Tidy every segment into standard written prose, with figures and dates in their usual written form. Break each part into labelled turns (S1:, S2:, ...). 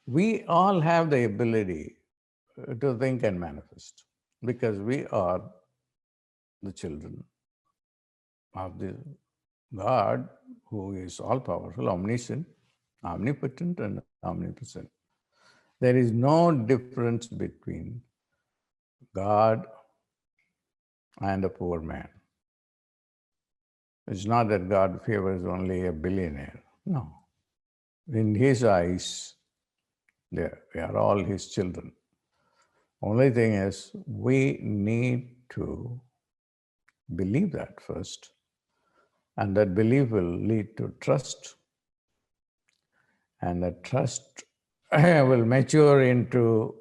S1: We all have the ability to think and manifest because we are the children of the God who is all powerful, omniscient, omnipotent, and omnipresent. There is no difference between God and a poor man. It's not that God favors only a billionaire. No. In his eyes, we are all his children. Only thing is, we need to believe that first. And that belief will lead to trust. And that trust will mature into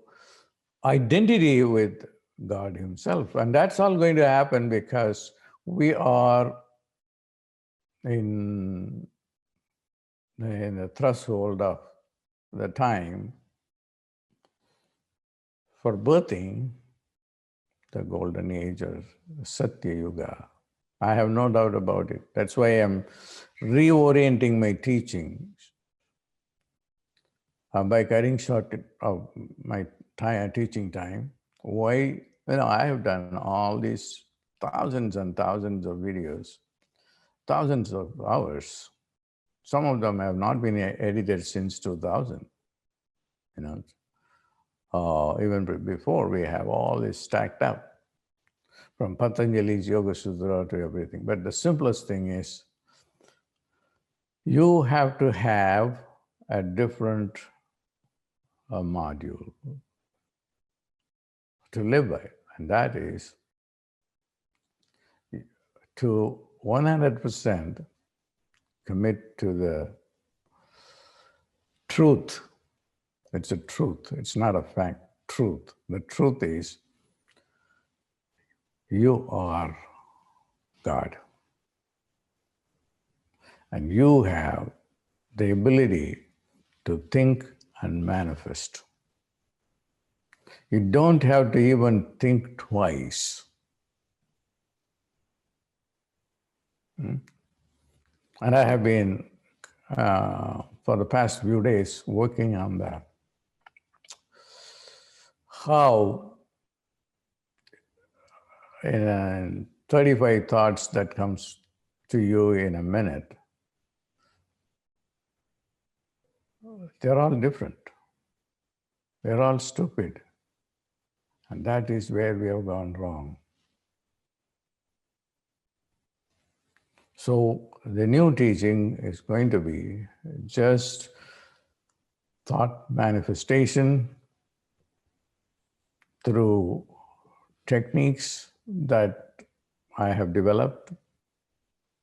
S1: identity with God himself. And that's all going to happen because we are in the threshold of the time for birthing the golden age or Satya Yuga. I have no doubt about it. That's why I'm reorienting my teachings by cutting short of my teaching time. Why? I have done all these thousands and thousands of videos, thousands of hours. Some of them have not been edited since 2000. Even before, we have all this stacked up, from Patanjali's Yoga Sutra to everything. But the simplest thing is, you have to have a different module to live by, and that is to 100% commit to the truth. It's a truth. It's not a fact. Truth. The truth is, you are God. And you have the ability to think and manifest. You don't have to even think twice. And I have been, for the past few days, working on that. How in 35 thoughts that comes to you in a minute, they're all different. They're all stupid. And that is where we have gone wrong. So the new teaching is going to be just thought manifestation through techniques that I have developed,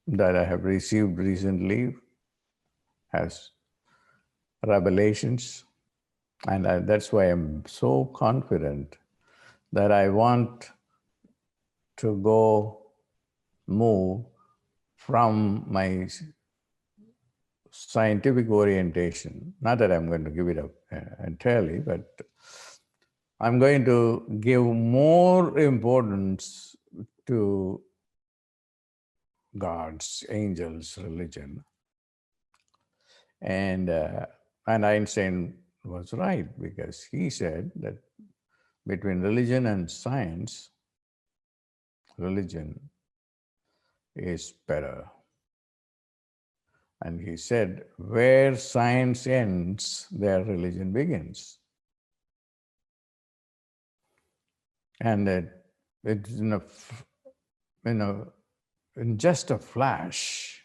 S1: that I have received recently as revelations. And that's why I'm so confident that I want to move from my scientific orientation. Not that I'm going to give it up entirely, but I'm going to give more importance to gods, angels, religion. And Einstein was right, because he said that between religion and science, religion is better. And he said, where science ends, there religion begins. And it's in just a flash,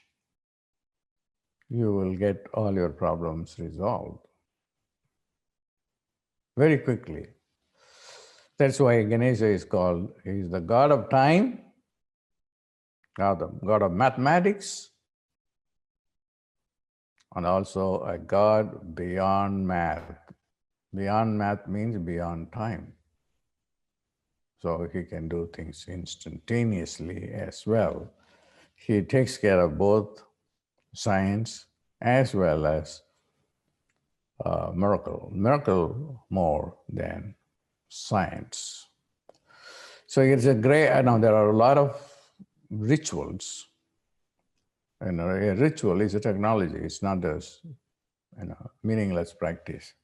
S1: you will get all your problems resolved very quickly. That's why Ganesha is called, he's the god of time, god of mathematics, and also a god beyond math. Beyond math means beyond time. So he can do things instantaneously as well. He takes care of both science as well as miracle more than science. So it's a great, now there are a lot of rituals. A ritual is a technology. It's not a meaningless practice.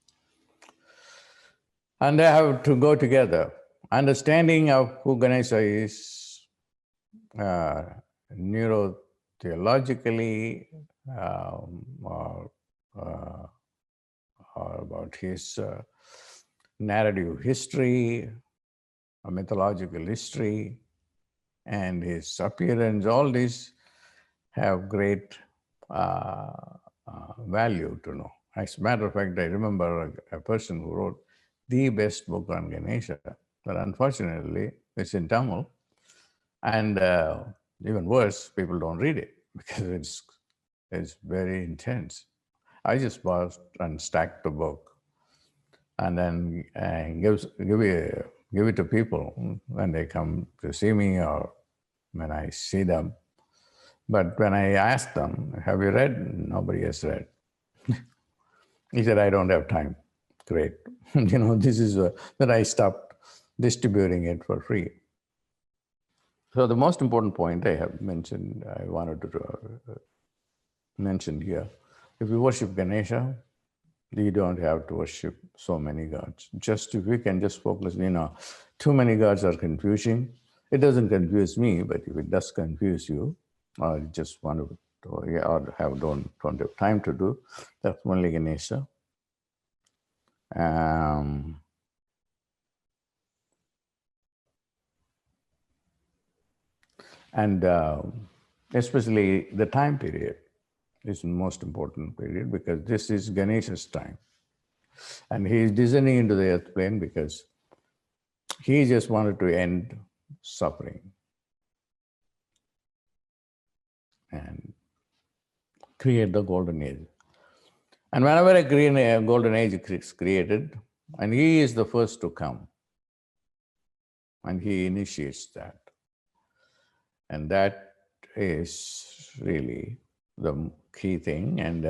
S1: And they have to go together. Understanding of who Ganesha is, uh, neurotheologically, or, uh, or about his narrative history, a mythological history, and his appearance, all these have great value to know. As a matter of fact, I remember a person who wrote the best book on Ganesha, but unfortunately, it's in Tamil. And even worse, people don't read it because it's very intense. I just bought and stacked the book and then give it to people when they come to see me or when I see them. But when I ask them, have you read? Nobody has read. He said, I don't have time. Great. This is that I stopped distributing it for free. So the most important point I have mentioned, I wanted to mention here, if you worship Ganesha, you don't have to worship so many gods. Just if you can just focus, too many gods are confusing. It doesn't confuse me, but if it does confuse you, or you just want to, or don't have time to do, that's only Ganesha. And especially the time period is the most important period because this is Ganesha's time. And he is descending into the earth plane because he just wanted to end suffering and create the golden age. And whenever a golden age is created, and he is the first to come, and he initiates that. And that is really the key thing. And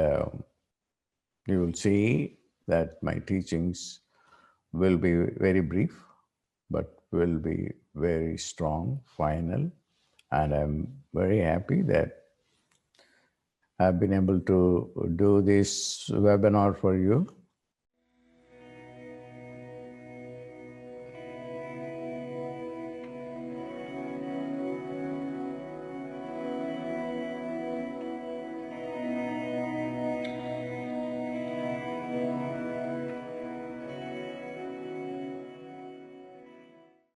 S1: you will see that my teachings will be very brief, but will be very strong, final. And I'm very happy that I've been able to do this webinar for you.